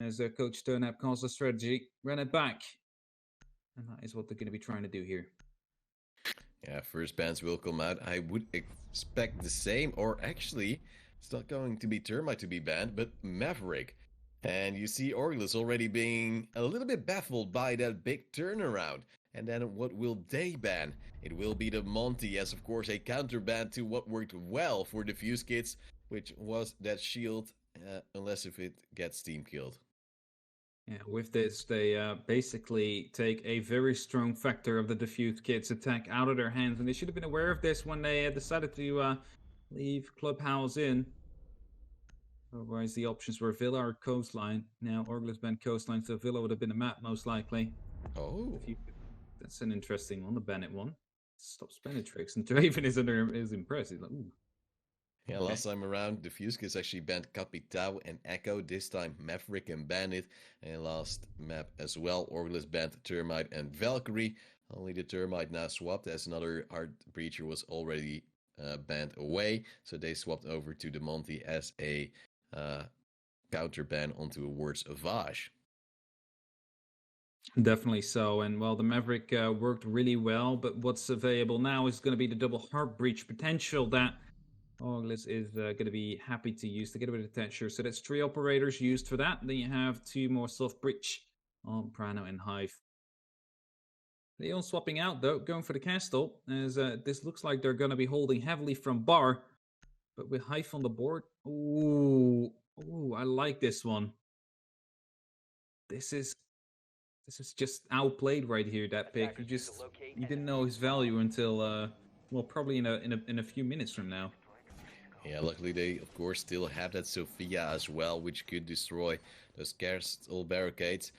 As Coach Turnap calls the strategy, run it back. And that is what they're going to be trying to do here. Yeah, first bans will come out. I would expect the same, or actually, it's not going to be Termite to be banned, but Maverick. And you see Orgless already being a little bit baffled by that big turnaround. And then what will they ban? It will be the Monty, as of course a counter ban to what worked well for the Defusekids, which was that shield, unless if it gets team killed. Yeah, with this, they basically take a very strong factor of the Defusekids attack out of their hands, and they should have been aware of this when they decided to leave Clubhouse in. Otherwise, the options were Villa or Coastline. Now, Orgless banned Coastline, so Villa would have been a map, most likely. Oh. That's an interesting one, the Bennett one. Stops Penetrix, and Draven is impressed. He's like, ooh. Yeah, okay. Last time around, Defusekids actually banned Capitao and Echo. This time, Maverick and Bandit. And last map as well, Orgless banned Termite and Valkyrie. Only the Termite now swapped, as another Art Breacher was already banned away. So they swapped over to the Monty as a counter ban onto a Words of Vash. Definitely so, and well, the Maverick worked really well, but what's available now is going to be the double Heart Breach potential that Orgless is going to be happy to use to get rid of the Thatcher. So that's 3 operators used for that. Then you have 2 more soft breach on Prano and Hive. Leon swapping out though, going for the castle, as this looks like they're going to be holding heavily from Bar, but with Hive on the board. Ooh, I like this one. This is just outplayed right here. That pick, you didn't know his value until well, probably in a few minutes from now. Yeah, luckily they, of course, still have that Sophia as well, which could destroy those castle barricades.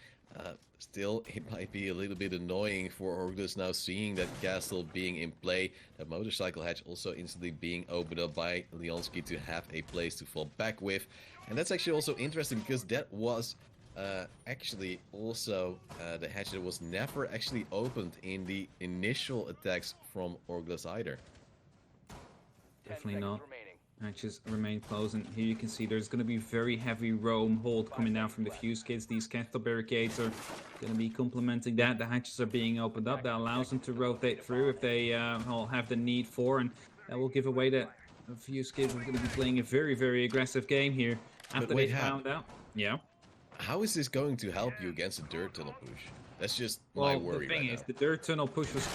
Still, it might be a little bit annoying for Orgless now seeing that castle being in play, that motorcycle hatch also instantly being opened up by Leonsky to have a place to fall back with. And that's actually also interesting because that was actually also the hatch that was never actually opened in the initial attacks from Orgless either. Definitely not. Hatches remain closed, and here you can see there's going to be very heavy roam hold coming down from the Defusekids. These castle barricades are going to be complementing that. The hatches are being opened up. That allows them to rotate through if they all have the need for, and that will give away that the Defusekids are going to be playing a very, very aggressive game here after they found out. Yeah. How is this going to help you against a dirt tunnel push? That's just my worry. The thing right is, now. the dirt tunnel push was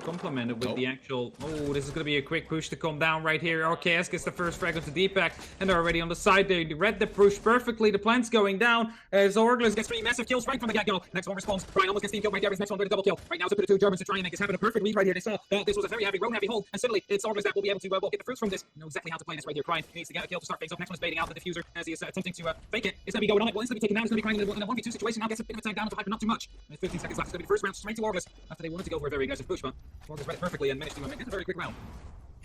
complemented with the actual. Oh, this is going to be a quick push to come down right here. RKS gets the first frag of the D-pack, and they're already on the side there. They read the push perfectly. The plant's going down as Orgless gets 3 massive kills right from the get-go. Next one responds. Brian almost gets team killed right there. His next one with a double kill. Right now, it's up to the 2 Germans to try and make this happen. A perfect lead right here. They saw that this was a very heavy, roam heavy hold, and suddenly it's Orgless that will be able to get the fruits from this. Know exactly how to play this right here. Brian needs to get a kill to start phase up. Next one is baiting out the diffuser as he is attempting to fake it. It's going to be going on it. Well, instantly taken down. It's going to be crying in a 1v2 situation. Now gets a bit of a tag down to Hyper, not too much. With 15 seconds left, it's going to be the first round straight to Orgless after they wanted to go for a very aggressive push, but Orgless read it perfectly and managed to make it a very quick round.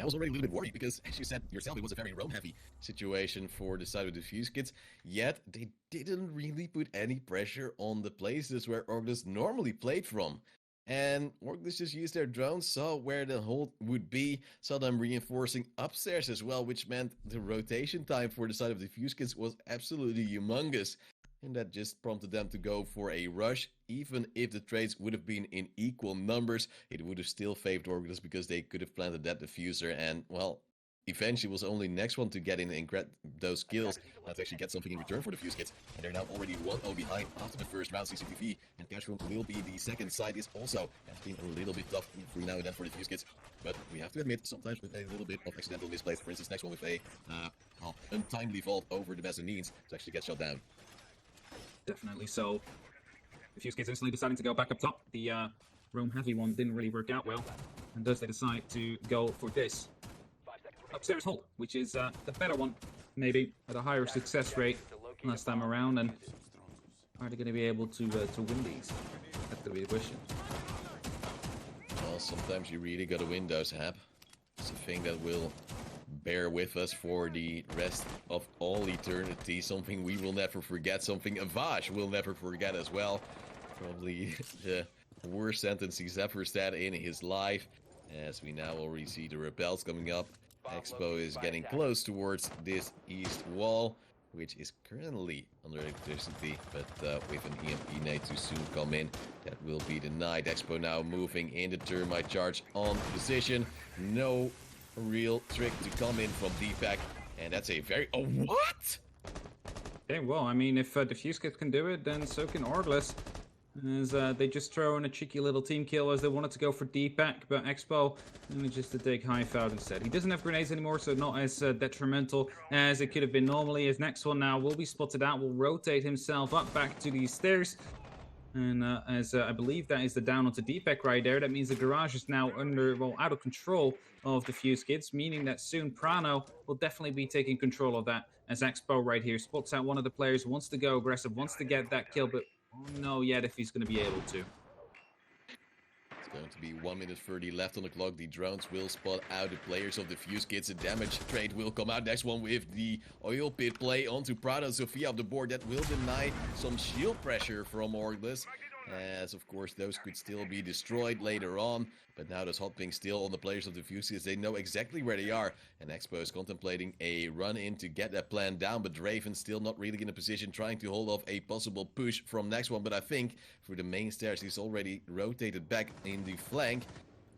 I was already a little bit worried because, as you said yourself, it was a very roam-heavy situation for the side of the Defusekids, yet they didn't really put any pressure on the places where Orgless normally played from. And Orgless just used their drones, saw where the hold would be, saw them reinforcing upstairs as well, which meant the rotation time for the side of the Defusekids was absolutely humongous. And that just prompted them to go for a rush. Even if the trades would have been in equal numbers, it would have still favored Orgless because they could have planted that diffuser. And, well, eventually was only next one to get in and get those kills, to actually get something in return for the Defusekids. And they're now already 1-0 behind after the first round. CCTV and Cashroom will be the second side. Is also been a little bit tough for now and then for the Defusekids. But we have to admit, sometimes with a little bit of accidental misplays, for instance, next one with a untimely vault over the mezzanines to actually get shot down. Definitely so. The Defusekids instantly deciding to go back up top. The roam heavy one didn't really work out well, and thus they decide to go for this upstairs hold, which is the better one, maybe at a higher success rate last time around. And are they going to be able to win these? That's going to be the question. Well, sometimes you really got to win those, Hap. It's a thing that will bear with us for the rest of all eternity. Something we will never forget. Something Avash will never forget as well. Probably the worst sentence he's ever said in his life. As we now already see the repels coming up. Expo is getting close towards this east wall. which is currently under electricity, but with an EMP nade to soon come in, that will be denied. Expo now moving in the thermite charge on position. No real trick to come in from Deepak, and that's a very... Oh, what? Okay, well, I mean, if Defusekids can do it, then so can Orgless. As they just throw in a cheeky little team kill as they wanted to go for Deepak, but Expo manages to take Hive out instead. He doesn't have grenades anymore, so not as detrimental as it could have been normally. His next one now will be spotted out, will rotate himself up back to these stairs. And as I believe that is the down onto Deepak right there, that means the garage is now out of control of Defusekids, meaning that soon Prano will definitely be taking control of that. As Expo right here spots out one of the players, wants to go aggressive, wants to get that kill, but don't know yet if he's going to be able to. It's going to be 1 minute 30 left on the clock. The drones will spot out the players of Defusekids. A damage trade will come out. Next one with the oil pit play onto Prado Sofia off the board. That will deny some shield pressure from Orgless, as of course those could still be destroyed later on. But now there's hot ping still on the players of Defusekids. They know exactly where they are, and Expo is contemplating a run in to get that plan down, but Draven still not really in a position, trying to hold off a possible push from next one. But I think for the main stairs he's already rotated back in the flank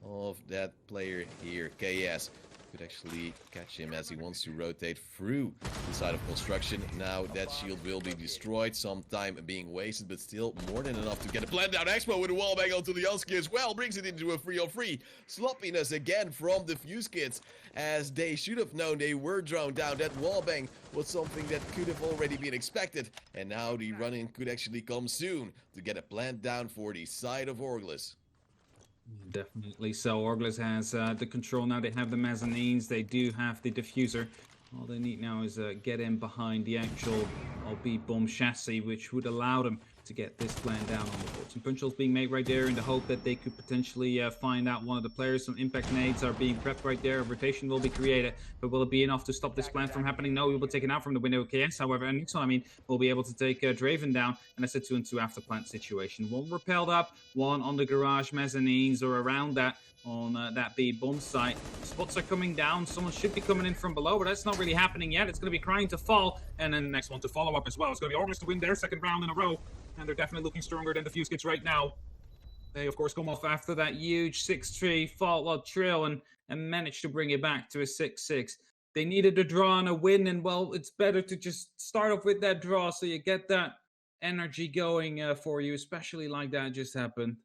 of that player here. KS could actually catch him as he wants to rotate through the side of construction. Now that shield will be destroyed, some time being wasted, but still more than enough to get a plan down. Expo with a wallbang onto the Yoski as well, brings it into a 3-on-3. Sloppiness again from the Defusekids, as they should have known they were drawn down. That wallbang was something that could have already been expected, and now the run-in could actually come soon to get a plan down for the side of Orgless. Definitely so. Orgless has the control now. They have the mezzanines. They do have the diffuser. All they need now is get in behind the actual LB bomb chassis, which would allow them to get this plan down on the board. Some punch holes being made right there in the hope that they could potentially find out one of the players. Some impact nades are being prepped right there. A rotation will be created, but will it be enough to stop this plan from happening? No, we will take it out from the window. KS, however, and next one, I mean, we'll be able to take Draven down, and that's a 2-on-2 after plant situation. One repelled up, one on the garage mezzanines or around that on that B bomb site. Spots are coming down. Someone should be coming in from below, but that's not really happening yet. It's going to be Crying to fall, and then the next one to follow up as well. It's going to be Orgless to win their second round in a row, and they're definitely looking stronger than the Defusekids right now. They, of course, come off after that huge 6-3 fault trail and managed to bring it back to a 6-6. They needed a draw and a win, and, well, it's better to just start off with that draw so you get that energy going for you, especially like that just happened.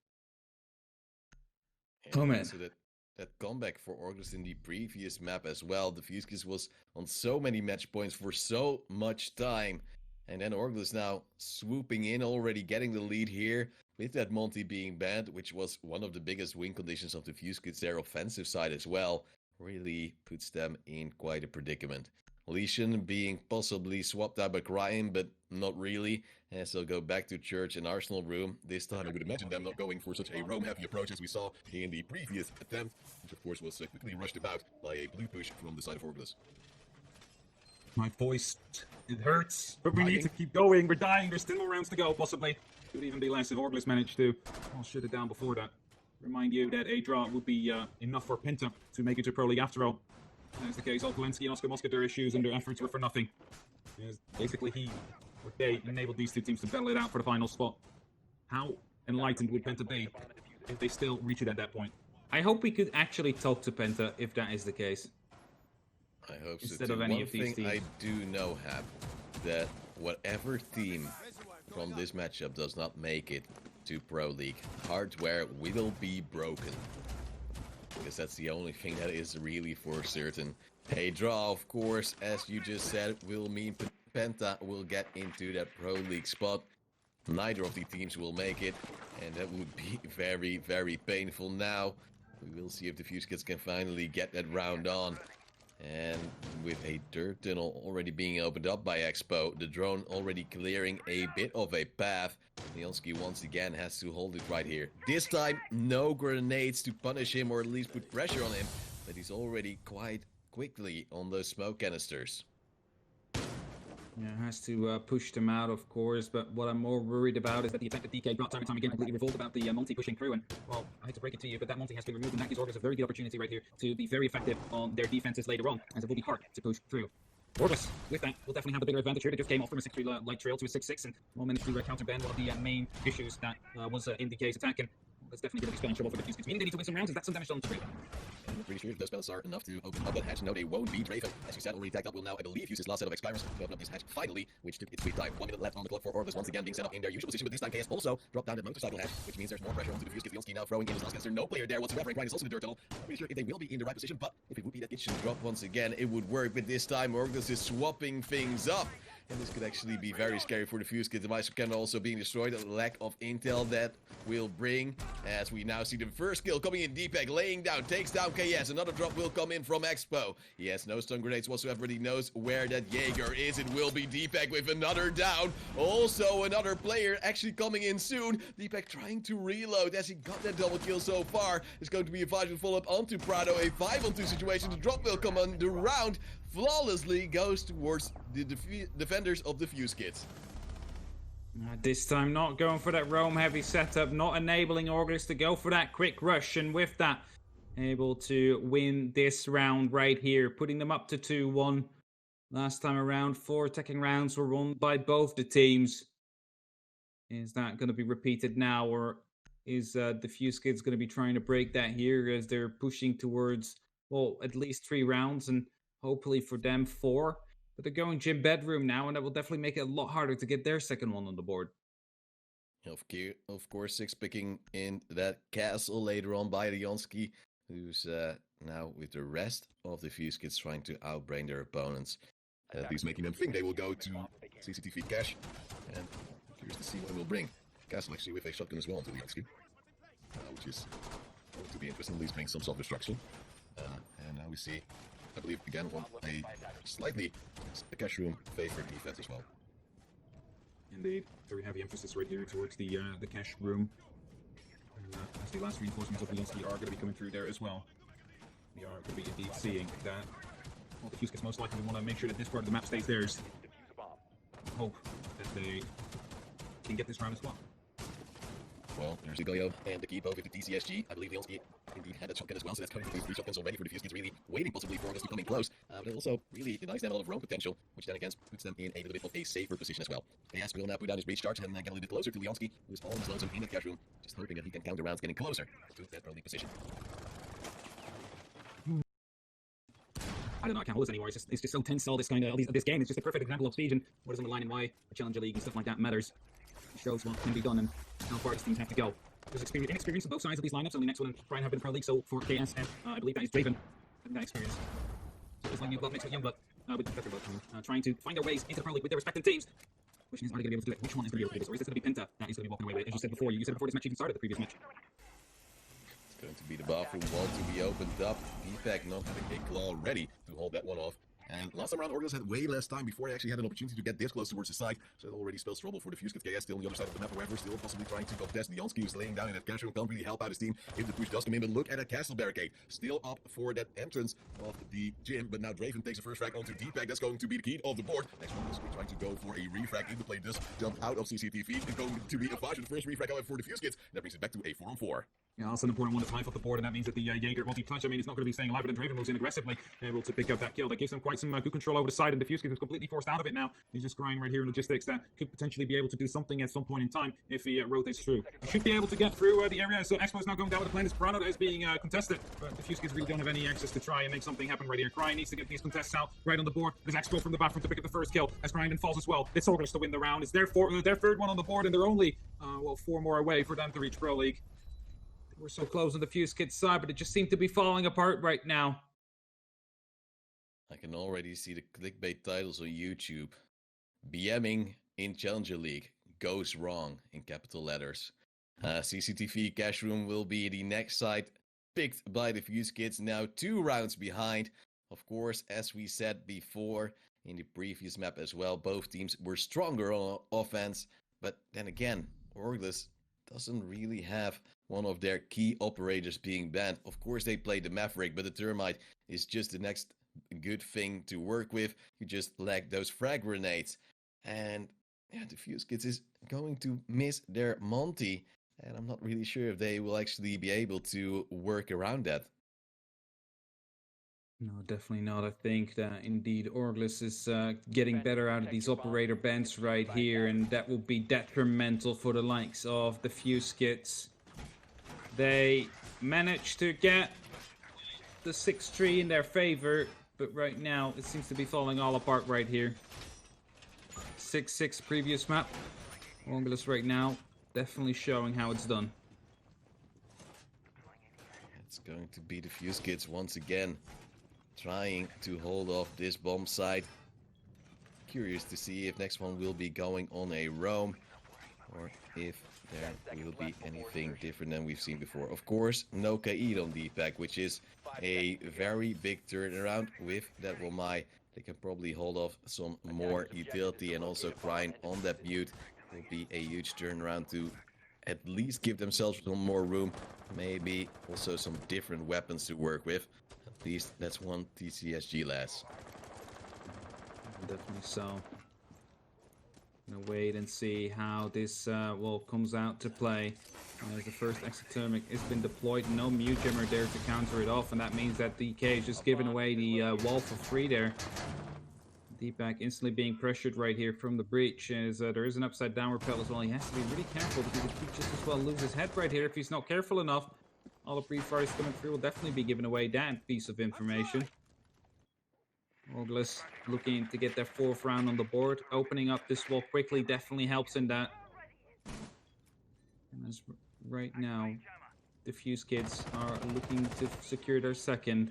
Oh man, so that comeback for Orgless in the previous map as well. Defusekids was on so many match points for so much time, and then Orgless now swooping in, already getting the lead here with that Monty being banned, which was one of the biggest win conditions of Defusekids. Their offensive side as well really puts them in quite a predicament. Lesion being possibly swapped out by Crying, but not really, as they'll go back to Church and Arsenal room. This time I would imagine them not going for such a roam-heavy approach as we saw in the previous attempt, which of course was quickly rushed about by a blue push from the side of Orgless. My voice, it hurts, but we need to keep going. We're dying. There's still more rounds to go, possibly. Could even be less if Orgless managed to shut it down before that. Remind you that a draw would be enough for Penta to make it to Pro League after all. As the case, Polensky and Oscar Mosca, their issues and their efforts were for nothing. Basically, they enabled these two teams to battle it out for the final spot. How enlightened would Penta be if they still reach it at that point? I hope we could actually talk to Penta if that is the case. I hope so. Instead of any One of these thing teams. I do know, Hap, that whatever team from this matchup does not make it to Pro League, hardware will be broken. Because that's the only thing that is really for certain. A draw, of course, as you just said, will mean Penta will get into that Pro League spot. Neither of the teams will make it, and that would be very, very painful. Now, we will see if the Defusekids can finally get that round on. And with a dirt tunnel already being opened up by Expo, the drone already clearing a bit of a path, Leonski once again has to hold it right here. This time, no grenades to punish him or at least put pressure on him, but he's already quite quickly on those smoke canisters. Yeah, has to push them out, of course, but what I'm more worried about is that the attack that DK got time and time again completely revolted about the Monty pushing through, and, well, I hate to break it to you, but that Monty has been removed, and that gives Orgless a very good opportunity right here to be very effective on their defenses later on, as it will be hard to push through. Orgless, with that, will definitely have the bigger advantage here. They just came off from a 6-3 light trail to a 6-6, and will manage to counter ban one of the main issues that was in the case attack, and that's definitely going to be spelling trouble for the Defusekids. Meaning they need to win some rounds, is that some damage done to Draven? I'm not really sure if those spells are enough to open up that hatch. No, they won't be. Draven, as you said, already tagged up, will now, I believe, use his last set of expirers to open up this hatch finally, which took its sweet time. 1 minute left on the clock for Orgless, once again being set up in their usual position, but this time KS also dropped down the motorcycle hatch, which means there's more pressure onto the Defusekids. Leonski now throwing in his last caster. No player there whatsoever, and Ryan is also in the dirt tunnel. I'm not really sure if they will be in the right position, but if it would be that it should drop once again, it would work. But this time, Orgless is swapping things up. And this could actually be very scary for the Defusekids. The Meister cannon also being destroyed. A lack of intel that will bring, as we now see the first kill coming in. Deepak laying down, takes down KS. Another drop will come in from Expo. He has no stun grenades whatsoever, but he knows where that Jaeger is. It will be Deepak with another down. Also another player actually coming in soon. Deepak trying to reload as he got that double kill so far. It's going to be a 5 follow-up onto Prado. A 5-on-2 situation. The drop will come on the round. Flawlessly goes towards the defenders of the Defusekids. This time not going for that roam heavy setup, not enabling Orgless to go for that quick rush, and with that, able to win this round right here, putting them up to 2-1. Last time around, 4 attacking rounds were won by both the teams. Is that going to be repeated now, or is the Defusekids going to be trying to break that here as they're pushing towards, well, at least 3 rounds, and hopefully for them 4. But they're going gym bedroom now, and that will definitely make it a lot harder to get their second one on the board. Of course, 6 picking in that castle later on by Leonski, who's now with the rest of the Defusekids trying to outbrain their opponents. At least making them think they will go to CCTV cash. And curious to see what it will bring. Castle actually with a shotgun as well to Leonski, which is going to be interesting, at least bring some self-destruction. And now we see, I believe, again, a slightly cash room favored defense as well. Indeed. Very heavy emphasis right here towards the cash room. As the last reinforcements of Leonski are going to be coming through there as well. We are going to be indeed seeing that. Well, the Defusekids most likely want to make sure that this part of the map stays theirs. Hope that they can get this round as well. Well, there's Igoyo and the Kipo with the TCSG. I believe Leonski indeed had a shotgun as well, so that's coming from 3 shotguns already for the Defusekids, really waiting possibly for us to coming close. But also really nice to have a lot of roam potential, which then again puts them in a little bit of a safer position as well. AS will now put down his breach charge and get a little bit closer to Leonski, who's almost lonesome in the cash room, just hoping that he can counter rounds getting closer to that early position. I don't know, I can't hold this anymore. It's just so tense. All this this game is just a perfect example of speed and what is on the line and why a Challenger League and stuff like that matters. It shows what can be done and how far these teams have to go. There's inexperience on both sides of these lineups. Only next one and Brian have been Pro League, so for KS and I believe that is Draven having that experience. So it's like new blood mixed with young blood, with better blood, trying to find their ways into the Pro League with their respective teams. Question is, are they going to be able to do it? Which one is going to be able to do this? Or is this going to be Penta that is going to be walking away with it? As you said before, you said before this match even started, the previous match. It's going to be the bathroom wall to be opened up. Deepak not having a claw ready to hold that one off. And last time around, Orgless had way less time before they actually had an opportunity to get this close towards the side. So it already spells trouble for the Defusekids. KS still on the other side of the map, however, still possibly trying to contest. Leonski, who's laying down in that cash room, can't really help out his team if the push does come in. But look at that castle barricade. Still up for that entrance of the gym. But now Draven takes the first frag onto Deepak. That's going to be the key of the board. Next one is trying to go for a refrag. If the play does jump out of CCTV, it's going to be a 5 for the first refrag, however, for the Defusekids. That brings it back to a 4-on-4. Yeah, also an important one to life off the board, and that means that the Jaeger multi-touch, I mean, it's not going to be staying alive, but then Draven moves in aggressively, able to pick up that kill. That gives them quite some good control over the side, and Defusekids is completely forced out of it now. He's just grinding right here in Logistics that could potentially be able to do something at some point in time if he rotates through. He should be able to get through the area, so Expo is now going down with the plan. This Piranha is being contested, but Defusekids really don't have any access to try and make something happen right here. Crying needs to get these contests out right on the board. There's Expo from the bathroom to pick up the first kill, as Grindon falls as well. It's Orgless to win the round. It's their third one on the board, and they're only, 4 more away for them to reach Pro League. We're so close on the Defusekids side, but it just seemed to be falling apart right now. I can already see the clickbait titles on YouTube. BMing in Challenger League goes wrong in capital letters. CCTV cash room will be the next site picked by the Defusekids, now 2 rounds behind. Of course, as we said before in the previous map as well, both teams were stronger on offense. But then again, Orgless doesn't really have one of their key operators being banned. Of course, they played the Maverick, but the Termite is just the next good thing to work with. You just lack those frag grenades. And yeah, the Defusekids is going to miss their Monty. And I'm not really sure if they will actually be able to work around that. No, definitely not. I think that indeed Orgless is getting better out of these operator bends right here, and that will be detrimental for the likes of the Defusekids. They managed to get the 6-3 in their favor, but right now it seems to be falling all apart right here. 6-6 previous map. Orgless right now definitely showing how it's done. It's going to be the Defusekids once again, trying to hold off this bomb site. Curious to see if next one will be going on a roam, or if there will be anything different than we've seen before. Of course, no KE on D-Pack, which is a very big turnaround. With that Wamai, they can probably hold off some more utility, and also Crying on that mute will be a huge turnaround to at least give themselves some more room. Maybe also some different weapons to work with. At least that's one TCSG less. Definitely so. Gonna wait and see how this comes out to play. As the first exothermic has been deployed, no mute jammer there to counter it off, and that means that DK is just giving away the wall for free there. D-Pack instantly being pressured right here from the breach, as there is an upside down repel as well. He has to be really careful because he could just as well lose his head right here if he's not careful enough. All the pre-fires coming through will definitely be giving away that piece of information. Orgless looking to get their 4th round on the board. Opening up this wall quickly definitely helps in that. And as right now, the Defusekids are looking to secure their 2nd.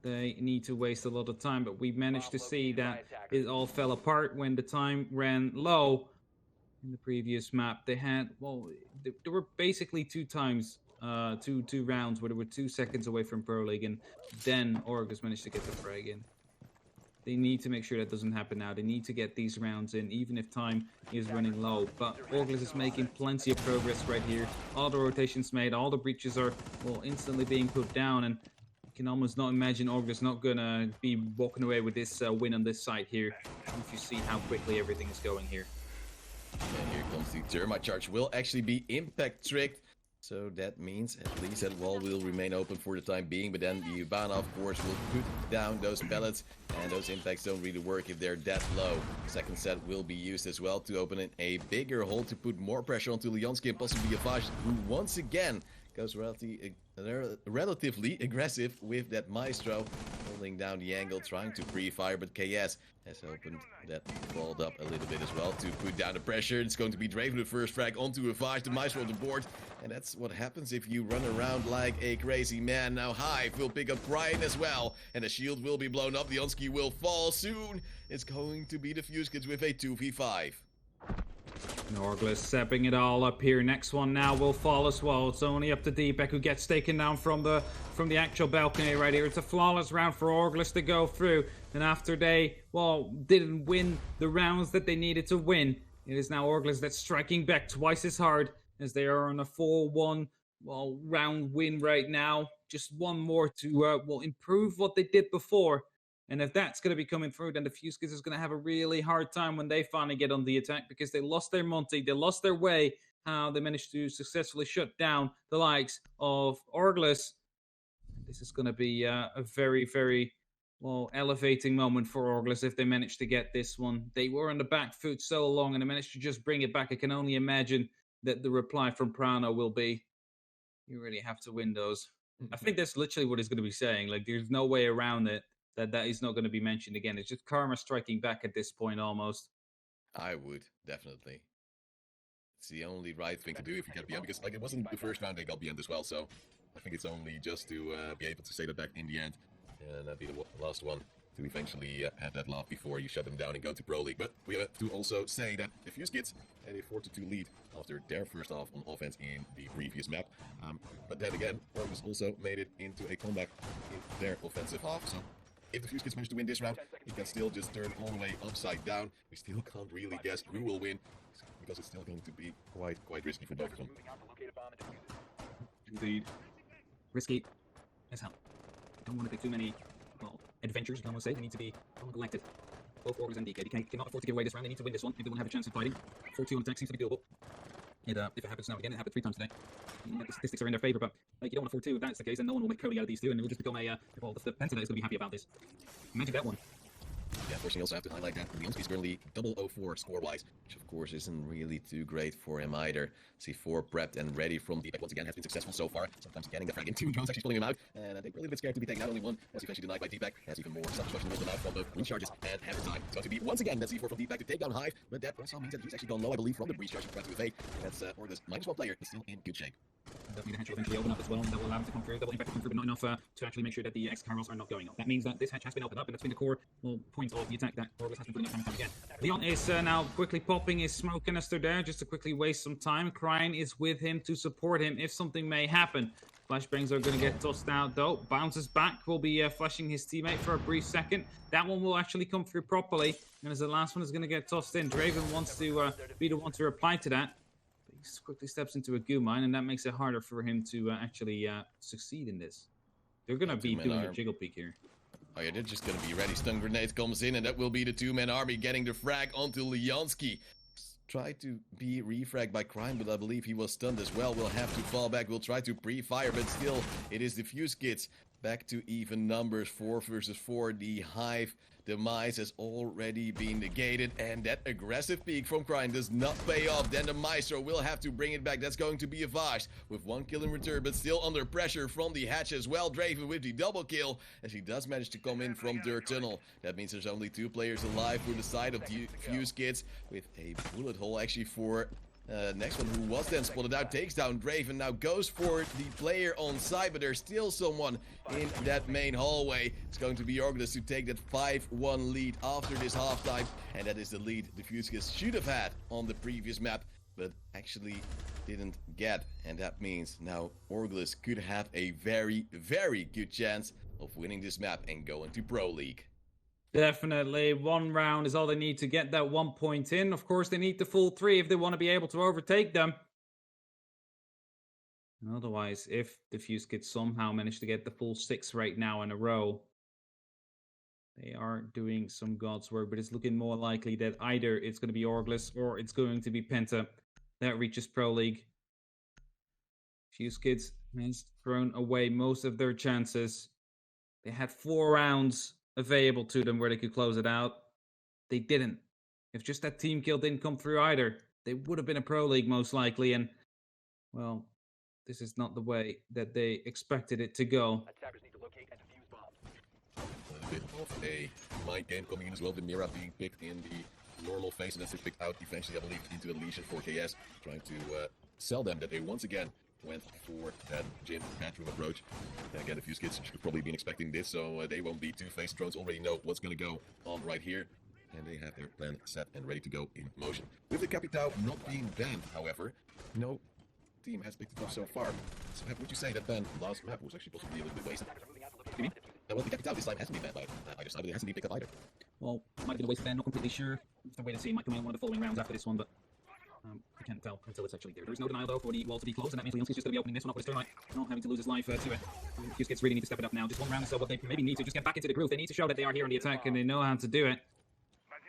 They need to waste a lot of time, but we managed to see that it all fell apart when the time ran low. In the previous map, they had, there were basically 2 times, two rounds where they were 2 seconds away from Pro League, and then Orgless managed to get the frag in. They need to make sure that doesn't happen now. They need to get these rounds in, even if time is running low. But Orgless is making plenty of progress right here. All the rotations made, all the breaches are, instantly being put down, and you can almost not imagine Orgless not gonna be walking away with this win on this side here, if you see how quickly everything is going here. And here comes the Thermite Charge. Will actually be impact tricked. So that means at least that wall will remain open for the time being. But then the Ubana, of course, will put down those pellets. And those impacts don't really work if they're that low. Second set will be used as well to open a bigger hole to put more pressure onto Leonski and possibly Avage, who once again goes relatively aggressive with that Maestro, holding down the angle, trying to pre-fire, but KS has opened that vault up a little bit as well to put down the pressure. It's going to be Draven the first frag onto Avage, the Maestro on the board, and that's what happens if you run around like a crazy man. Now Hive will pick up Brian as well, and the shield will be blown up. Leonski will fall soon. It's going to be the Defusekids with a 2v5. Orgless stepping it all up here. Next one now will fall as well. It's only up to D-Pack, who gets taken down from the actual balcony right here. It's a flawless round for Orgless to go through. And after they, didn't win the rounds that they needed to win, it is now Orgless that's striking back twice as hard, as they are on a 4-1 round win right now. Just one more to improve what they did before. And if that's going to be coming through, then the Defusekids is going to have a really hard time when they finally get on the attack, because they lost their Monty, they lost their way, how they managed to successfully shut down the likes of Orgless. This is going to be a very, very, elevating moment for Orgless if they manage to get this one. They were on the back foot so long, and they managed to just bring it back. I can only imagine that the reply from Prano will be, you really have to win those. I think that's literally what he's going to be saying. Like, there's no way around it. That is not going to be mentioned again. It's just karma striking back at this point, almost. I would, definitely. It's the only right thing to do if you get beyond, because it wasn't the first round they got beyond as well, so I think it's only just to be able to say that back in the end, and be the last one to eventually have that laugh before you shut them down and go to Pro League. But we have to also say that the Defusekids had a 4-2 lead after their first half on offense in the previous map. But then again, Orgless also made it into a comeback in their offensive half, so if the Defusekids manage to win this round, it can still just turn all the way upside down. We still can't really guess who will win, because it's still going to be quite risky for both of them. Indeed. Risky as hell. Don't want to take too many, adventures, you can almost say. They need to be collected. Both Orgless and DK. DK cannot afford to give away this round. They need to win this one if they want to have a chance of fighting. 4-2 on attack seems to be doable. If it happens now again, it happened 3 times today. Yeah, the statistics are in their favor, but like, you don't want to 4-2 if that's the case, and no one will make Cody out of these two, and it will just become a well, the Penta that is going to be happy about this. Imagine that one. Yeah, unfortunately, also have to highlight that Leonski's currently 004 score-wise, which of course isn't really too great for him either. C4 prepped and ready from deep. Once again, has been successful so far. Sometimes getting the frag in 2 drones, actually pulling him out. And I think we're a little bit scared to be taking not only one, as eventually denied by Deepak, has even more self-destruction with them out from both breach charges and hammer time. It's going to be once again that C4 from Deepak to take down Hive, but that also means that he's actually gone low, I believe, from the breach charge and trying to evade. That's Orgless -1 player, but still in good shape. Definitely the hatch will eventually open up as well, and that will allow him to come through. That will impact to come through, but not enough to actually make sure that the X-Carrels are not going up. That means that this hatch has been opened up, and that's been the core point of the attack that Orgless has been putting up time and time again. Leon is now quickly popping his smoke canister there, just to quickly waste some time. Kryne is with him to support him if something may happen. Flashbangs are going to get tossed out, though. Bounces back, will be flashing his teammate for a brief second. That one will actually come through properly, and as the last one is going to get tossed in, Draven wants to be the one to reply to that. He quickly steps into a goo mine, and that makes it harder for him to actually succeed in this. They're going to be doing a jiggle peek here. Oh yeah, they're just going to be ready. Stun grenade comes in, and that will be the 2-man army getting the frag onto Leonski. Tried to be refragged by Kryne, but I believe he was stunned as well. Will have to fall back. Will try to pre-fire, but still, it is Defusekids. Back to even numbers, 4 versus 4. The Hive demise has already been negated, and that aggressive peek from Kryne does not pay off. Then the Maestro will have to bring it back. That's going to be a Vash with 1 kill in return, but still under pressure from the hatch as well. Draven with the double kill, as he does manage to come in from Dirt Tunnel. That means there's only 2 players alive for the side of the Defusekids, with a bullet hole actually for next one, who was then spotted out, takes down Draven. Now goes for the player on side, but there's still someone in that main hallway. It's going to be Orgless to take that 5-1 lead after this halftime, and that is the lead Defusekids should have had on the previous map, but actually didn't get. And that means now Orgless could have a very, very good chance of winning this map and going to Pro League. Definitely. 1 round is all they need to get that 1 point in. Of course, they need the full 3 if they want to be able to overtake them. And otherwise, if Defusekids somehow manage to get the full 6 right now in a row, they are doing some God's work, but it's looking more likely that either it's going to be Orgless or it's going to be Penta that reaches Pro League. Defusekids has thrown away most of their chances. They had 4 rounds available to them where they could close it out. They didn't. If just that team kill didn't come through either, they would have been a Pro League most likely, and well, this is not the way that they expected it to go. Attackers need to locate and defuse bombs. A bit of a mind game coming in as well. The Mira being picked in the normal phase, and that's picked out eventually, I believe, into the Legion for KS, trying to sell them that they once again went for that Jin bathroom approach. Again, Defusekids should have probably been expecting this, so they won't be two-faced. Drones already know what's going to go on right here, and they have their plan set and ready to go in motion. With the Capitao not being banned, however, no team has picked it up so far. So would you say that ban last map was actually possibly a little bit wasted? What do you mean? Well, the Capitao this time hasn't been banned by either side, but it hasn't been picked up either. Well, might have been a waste of ban, not completely sure. It's a way to see. It might come in one of the following rounds after this one, but I can't tell until it's actually there. There's no denial, though, for the wall to be closed, and that means Leonski's just going to be opening this one up with his thermite, not having to lose his life to it. Defusekids really need to step it up now. Just 1 round, so what they maybe need to just get back into the groove. They need to show that they are here on the attack, and they know how to do it.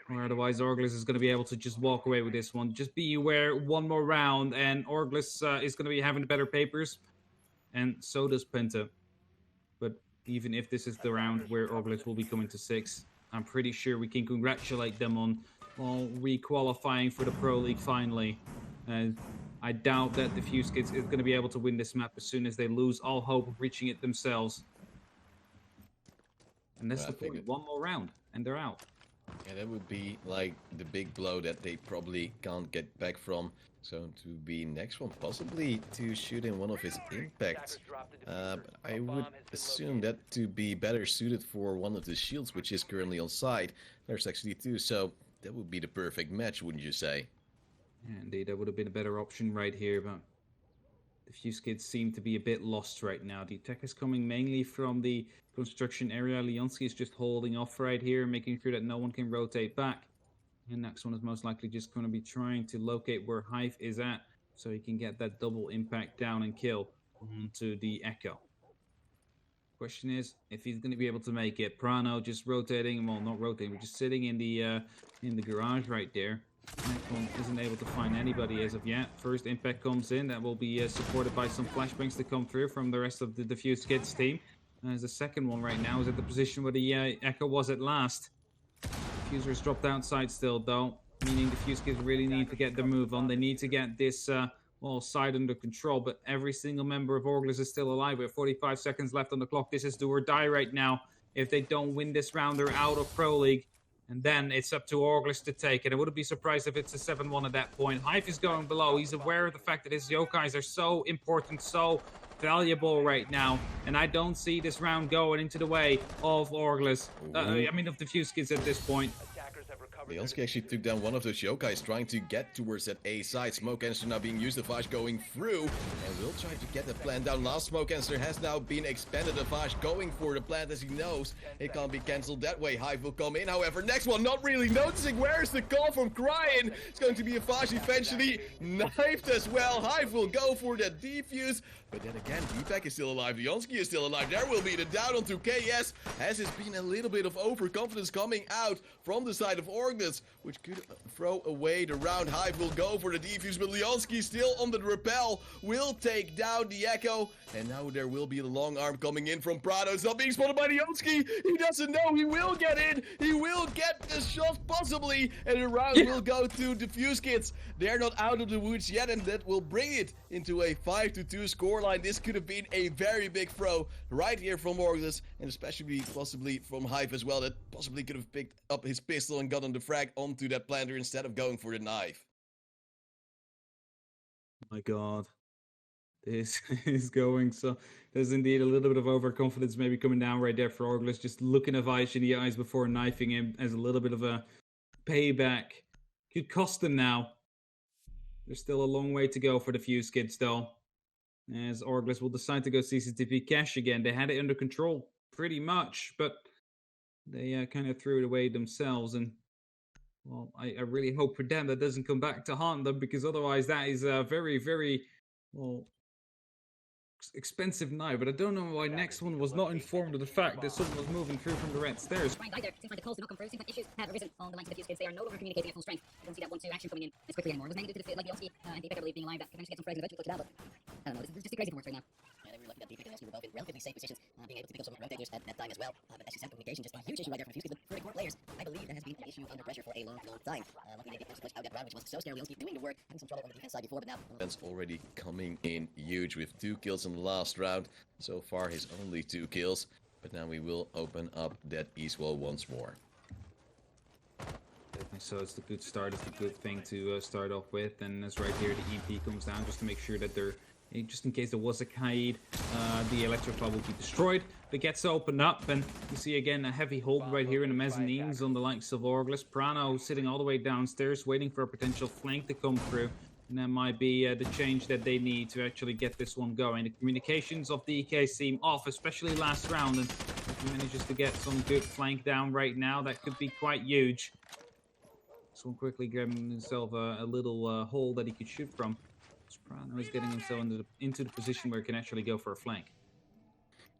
Or otherwise, Orgless is going to be able to just walk away with this one. Just be aware, 1 more round, and Orgless is going to be having the better papers, and so does Penta. But even if this is the round where Orgless will be coming to 6, I'm pretty sure we can congratulate them on re-qualifying for the Pro League finally. I doubt that Defusekids is going to be able to win this map as soon as they lose all hope of reaching it themselves. And that's the point. 1 more round, and they're out. Yeah, that would be like the big blow that they probably can't get back from. So to be next one, possibly to shoot in one of his impacts. I would assume that to be better suited for one of the shields, which is currently on side. There's actually 2, so that would be the perfect match, wouldn't you say? Yeah, indeed, that would have been a better option right here, but Defusekids seem to be a bit lost right now. The attack is coming mainly from the construction area. Leonski is just holding off right here, making sure that no one can rotate back. And next one is most likely just going to be trying to locate where Hive is at, so he can get that double impact down and kill onto the Echo. Question is if he's going to be able to make it. Prano just rotating, well, not rotating, but just sitting in the garage right there. Necron isn't able to find anybody as of yet. First impact comes in. That will be supported by some flashbangs to come through from the rest of the Defusekids team. As the second one right now is at the position where the Echo was at last. Diffuser is dropped outside still, though, meaning Defusekids really need to get their move on. They need to get this side under control, but every single member of Orgless is still alive. We have 45 seconds left on the clock. This is do or die right now. If they don't win this round, they're out of Pro League. And then it's up to Orgless to take it. I wouldn't be surprised if it's a 7-1 at that point. Hive is going below. He's aware of the fact that his yokais are so important, so valuable right now. And I don't see this round going into the way of Orgless. I mean, of Defusekids at this point. Leonski actually took down one of those yokais trying to get towards that A side. Smoke canister now being used. The Vash going through. And will try to get the plant down. Last smoke canister has now been expended. The Vash going for the plant as he knows it can't be cancelled that way. Hive will come in. However, next one not really noticing. Where's the call from Crying? It's going to be a Vash eventually knifed as well. Hive will go for that defuse. But then again, Deepak is still alive. Leonski is still alive. There will be the down onto KS. Has it's been a little bit of overconfidence coming out from the side of Orgless, which could throw away the round. Hive will go for the defuse, but Leonski still on the rappel. Will take down the Echo. And now there will be the long arm coming in from Prado. It's not being spotted by Leonski. He doesn't know. He will get in. He will get the shot possibly. And the round will go to Defusekids. They're not out of the woods yet, and that will bring it into a 5-2 scoreline. This could have been a very big throw right here from Orgless, and especially possibly from Hive as well. That possibly could have picked up his pistol and gotten the frag onto that planter instead of going for the knife. My God. This is going so. There's indeed a little bit of overconfidence maybe coming down right there for Orgless. Just looking at Vaish in the eyes before knifing him as a little bit of a payback. Could cost them now. There's still a long way to go for the Defusekids though. As Orgless will decide to go CCTV cash again. They had it under control pretty much, but they kind of threw it away themselves. And well, I really hope for them that doesn't come back to haunt them, because otherwise that is a very, very, well, expensive knife. But I don't know why next one was not informed of the fact that someone was moving through from the red stairs. Right there. Seems like the calls did not come through. Seems like issues have arisen on the lines of the Defusekids. They are no longer communicating at full strength. I don't see that 1-2 action coming in as quickly anymore. It was mainly due to the like Leonski and Deepak, I believe, being alive. That could eventually get some frags and eventually clutch it out, but I don't know. This is just too crazy for works right now. Yeah, they were lucky that Deepak and Leonski were both in relatively safe positions, being able to pick up some rotators at that time as well. But as you said, communication just a huge issue right there for Defusekids. But for the core players, I believe that has been an issue under pressure for a long, long time. Luckily, they did clutch out that round, which was so scary. Leonski doing the work, having some trouble on the defense side before, but now Defense already coming in huge with 2 kills in the last round. So far, his only 2 kills. But now we will open up that east wall once more. So it's a good start. It's a good thing to start off with. And as right here, the EMP comes down just to make sure that they're, just in case there was a Kaid, the electrical will be destroyed. It gets opened up, and you see again a heavy hold right here in the mezzanines on the likes of Orgless. Prano sitting all the way downstairs, waiting for a potential flank to come through. And that might be the change that they need to actually get this one going. The communications of the EK seem off, especially last round. And if he manages to get some good flank down right now, that could be quite huge. This one quickly grabbing himself a little hole that he could shoot from. Soprano is getting himself into the position where he can actually go for a flank.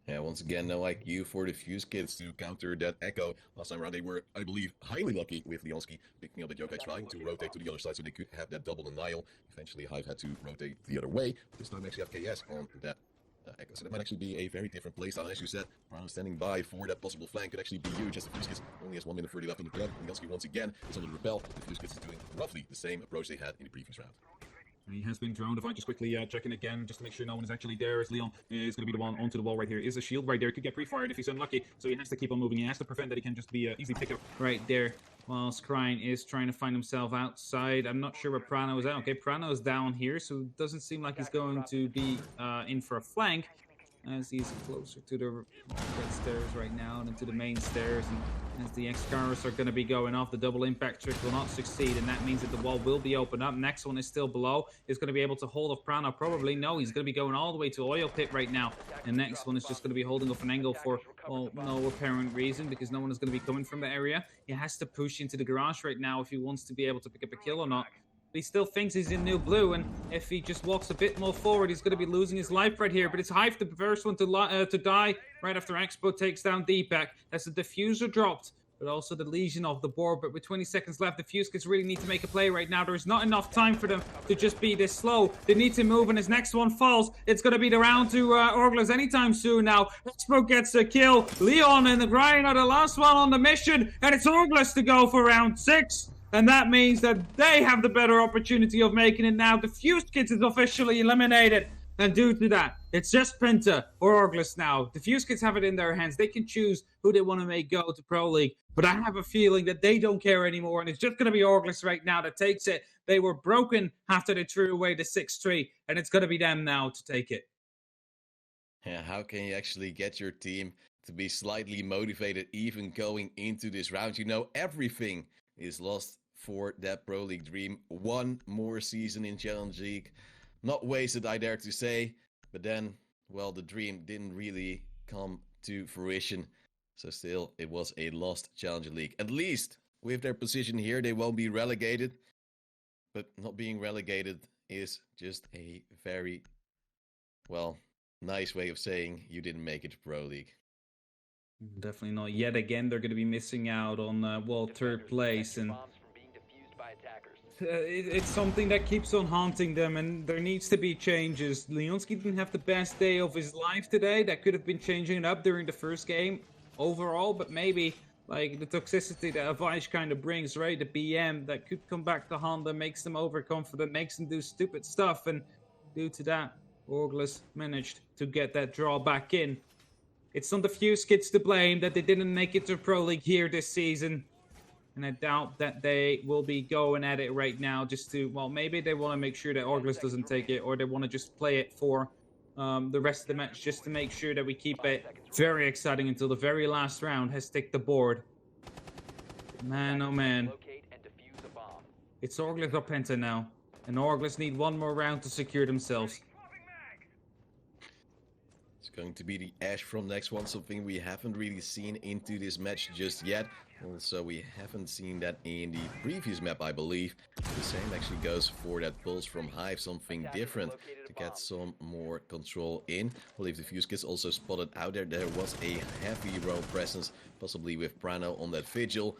Yeah, once again, no IQ for the Defusekids to counter that Echo. Last time around, they were, I believe, highly lucky with Leonski picking up the yokai, trying to rotate to the other side so they could have that double denial. Eventually, Hive had to rotate the other way. This time, actually have KS on that Echo. So that might actually be a very different playstyle. And as you said, Prano standing by for that possible flank could actually be huge, as the Defusekids only has 1 minute 30 left on the clock. Leonski once again is on the rappel. The Defusekids is doing roughly the same approach they had in the previous round. He has been drowned. If I just quickly check in again, just to make sure no one is actually there, as Leon is going to be the one onto the wall right here. Is a shield right there. Could get pre-fired if he's unlucky, so he has to keep on moving. He has to prevent that he can just be easily picked up right there. Whilst Crying is trying to find himself outside. I'm not sure where Prano is at. Okay, Prano is down here, so it doesn't seem like he's going to be in for a flank, as he's closer to the red stairs right now and into the main stairs. And as the Excaliburs are going to be going off, the double impact trick will not succeed, and that means that the wall will be opened up. Next one is still below. Is going to be able to hold off Prano. Probably no, he's going to be going all the way to Oil Pit right now. And next one is just going to be holding off an angle for, well, no apparent reason, because no one is going to be coming from the area. He has to push into the garage right now if he wants to be able to pick up a kill or not. But he still thinks he's in new blue, and if he just walks a bit more forward, he's going to be losing his life right here. But it's Hive, the first one to die right after Expo takes down Deepak. That's the diffuser dropped but also the Legion off the board. But with 20 seconds left, the Defusekids really need to make a play right now. There's not enough time for them to just be this slow. They need to move, and his next one falls. It's going to be the round to Orgless anytime soon now. Expo gets a kill. Leon and the Brian are the last one on the mission, and it's Orgless to go for round 6. And that means that they have the better opportunity of making it now. The Defusekids is officially eliminated. And due to that, it's just Penta or Orgless now. The Defusekids have it in their hands. They can choose who they want to make go to Pro League. But I have a feeling that they don't care anymore. And it's just going to be Orgless right now that takes it. They were broken after they threw away the 6-3. And it's going to be them now to take it. Yeah, how can you actually get your team to be slightly motivated even going into this round? You know, everything is lost for that Pro League dream. One more season in Challenge League. Not wasted, I dare to say. But then, well, the dream didn't really come to fruition. So still, it was a lost Challenger League. At least, with their position here, they won't be relegated. But not being relegated is just a very, well, nice way of saying you didn't make it to Pro League. Definitely not. Yet again, they're going to be missing out on, third place. And it's something that keeps on haunting them, and there needs to be changes. Leonski didn't have the best day of his life today. That could have been changing it up during the first game overall, but maybe like the toxicity that Avaish kind of brings, right? The BM that could come back to Honda, makes them overconfident, makes them do stupid stuff, and due to that, Orgless managed to get that draw back in. It's on the Defusekids to blame that they didn't make it to Pro League here this season. And I doubt that they will be going at it right now just to, well, maybe they want to make sure that Orgless doesn't take it, or they want to just play it for the rest of the match just to make sure that we keep it very exciting until the very last round has ticked the board. Man, oh man. It's Orgless or Penta now. And Orgless need one more round to secure themselves. It's going to be the Ash from next one, something we haven't really seen into this match just yet. Also, we haven't seen that in the previous map, I believe. The same actually goes for that Pulse from Hive, something different to get some more control in. I believe the Defusekids also spotted out there was a heavy roam presence, possibly with Prano on that Vigil.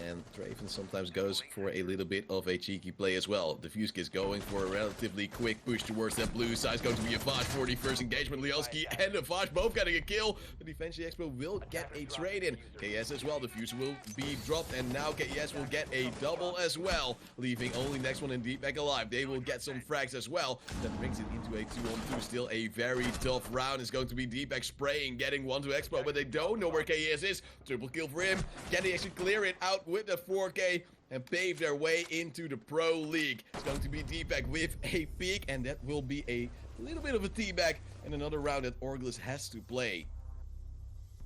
And Draven sometimes goes for a little bit of a cheeky play as well. The Defusekids going for a relatively quick push towards that blue side. It's going to be a Vash for the first engagement. Leonski and the Vash both getting a kill. But eventually Expo will get a trade in. KS as well. The Fuse will be dropped, and now KS will get a double as well, leaving only next one in deep back alive. They will get some frags as well. That brings it into a 2-on-2. Still a very tough round. It's going to be deep back spraying, getting one to Expo, but they don't know where KS is. Triple kill for him. Can they actually clear it out with the 4K and pave their way into the Pro League? It's going to be deep back with a peak, and that will be a little bit of a teabag and another round that Orgless has to play.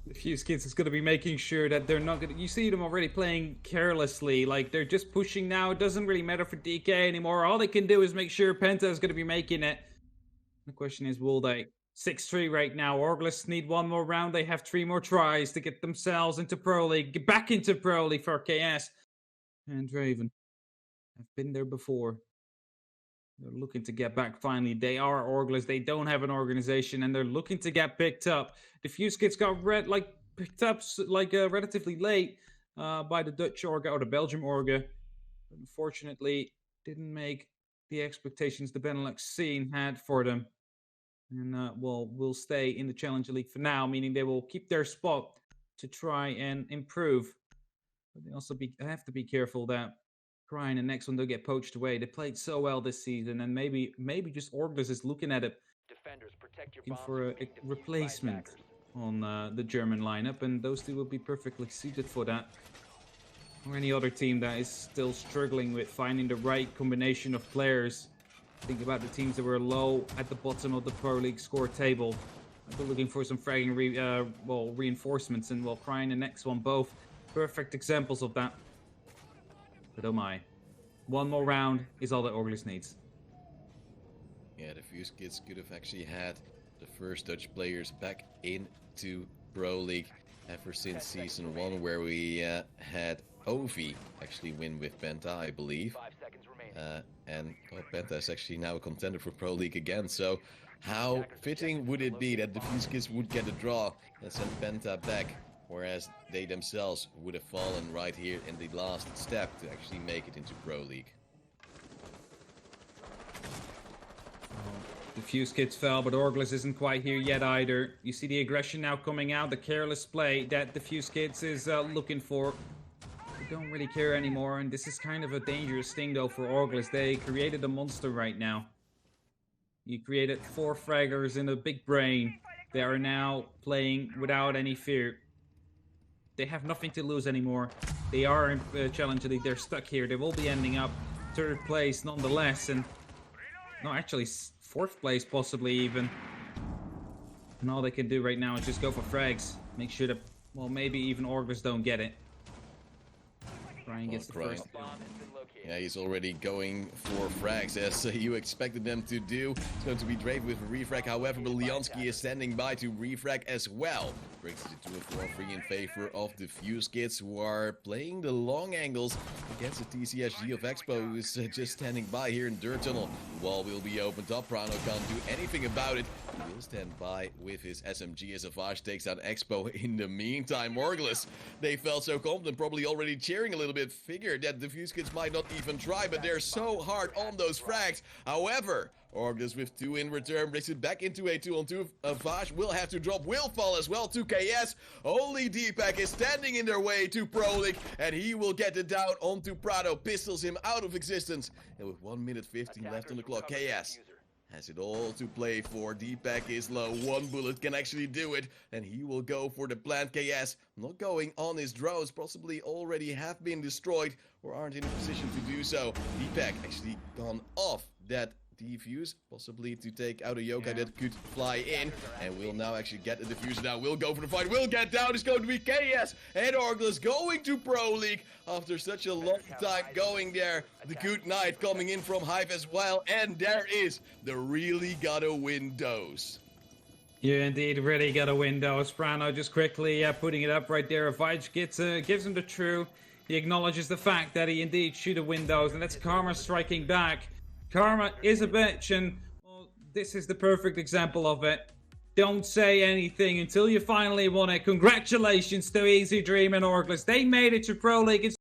The Defusekids is going to be making sure that they're not going to... You see them already playing carelessly. Like, they're just pushing now. It doesn't really matter for DK anymore. All they can do is make sure Penta is going to be making it. The question is, will they? 6-3 right now. Orgless need one more round. They have 3 more tries to get themselves into Pro League. Get back into Pro League for KS. And Draven have been there before. They're looking to get back finally. They are Orgless. They don't have an organization, and they're looking to get picked up. The Defusekids got picked up relatively late by the Dutch Orga or the Belgium Orga. But unfortunately, didn't make the expectations the Benelux scene had for them. And will stay in the Challenger League for now, meaning they will keep their spot to try and improve. But they also have to be careful that Crying and next one they'll get poached away. They played so well this season, and maybe just Orgless is looking at it, looking for a replacement on the German lineup, and those two will be perfectly suited for that. Or any other team that is still struggling with finding the right combination of players. Think about the teams that were low at the bottom of the Pro League score table. They're looking for some fragging reinforcements, and Crying and next one both perfect examples of that. But oh my, one more round is all that Orgless needs. Yeah, the Defusekids could have actually had the first Dutch players back into Pro League ever since Season 1, where we had Ovi actually win with Penta, I believe. And Penta is actually now a contender for Pro League again, so how fitting would it be that the Defusekids would get a draw and send Penta back? whereas they themselves would have fallen right here in the last step to actually make it into Pro League. Defusekids fell, but Orgless isn't quite here yet either. You see the aggression now coming out, the careless play that Defusekids is looking for. They don't really care anymore, and this is kind of a dangerous thing though for Orgless. They created a monster right now. You created 4 fraggers in a big brain. They are now playing without any fear. They have nothing to lose anymore. They are in Challenge League. They're stuck here. They will be ending up 3rd place nonetheless, and no, actually 4th place possibly even. And all they can do right now is just go for frags. Make sure that, well, maybe even Orgless don't get it. Brian gets the first. Yeah, he's already going for frags as you expected them to do. It's going to be Drake with a refrag. However, Leonski is standing by to refrag as well. Brings it to a 4-3 in favor of the Defusekids, who are playing the long angles against the TCSG of Expo, who is just standing by here in Dirt Tunnel. The wall will be opened up. Prano can't do anything about it. He will stand by with his SMG as Savage takes out Expo. In the meantime, Orgless, they felt so confident, probably already cheering a little bit. Figured that the Defusekids might not even try, but they're so hard on those frags. However, Orgless with 2 in return brings it back into a 2-on-2. Vash will have to drop, will fall as well to KS. Only Deepak is standing in their way to Pro League, and he will get it down onto Prado. Pistols him out of existence. And with 1 minute 15 left on the clock, KS has it all to play for. Deepak is low. 1 bullet can actually do it, and he will go for the plant. KS not going on his drones, possibly already have been destroyed or aren't in a position to do so. Deepak actually gone off that defuse, possibly to take out a yokai that could fly in, and will now actually get the diffuser now. Will go for the fight, will get down. It's going to be KS and Orgless going to Pro League after such a long time going there. The good night coming in from Hive as well, and there is the really gotta win dose. You indeed really gotta win those. Prano just quickly putting it up right there. Vij gives him the true. He acknowledges the fact that he indeed should have win those, and that's Karma striking back. Karma is a bitch, and well, this is the perfect example of it. Don't say anything until you finally won it. Congratulations to Easy Dream and Orgless. They made it to Pro League.